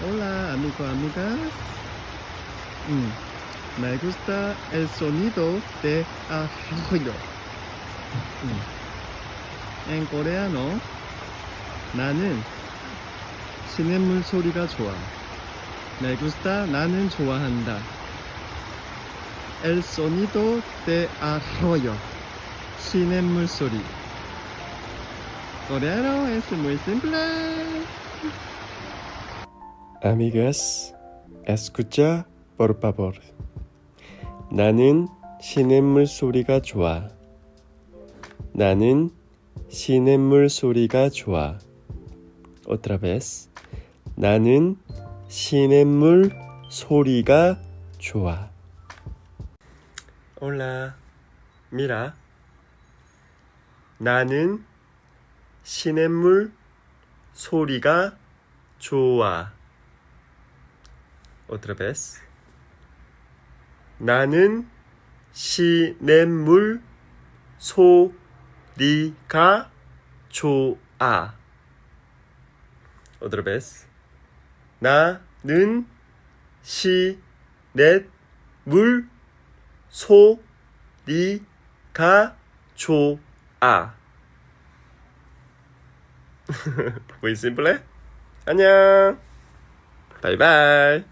Hola, amigo, amigas. Me gusta el sonido de arroyo. En coreano, 나는 시냇물 소리가 좋아. Me gusta, 나는 좋아한다. El sonido de arroyo. 시냇물 소리. Coreano es muy simple. Amigas, escucha por favor. 나는 시냇물 소리가 좋아. 나는 시냇물 소리가 좋아. Otra vez. 나는 시냇물 소리가 좋아. Hola, mira. 나는 시냇물 소리가 좋아. Otra vez. 나는 시냇물 소리가 좋아. Otra vez. 나는 시냇물 소리가 좋아. Muy simple. 안녕. 바이바이.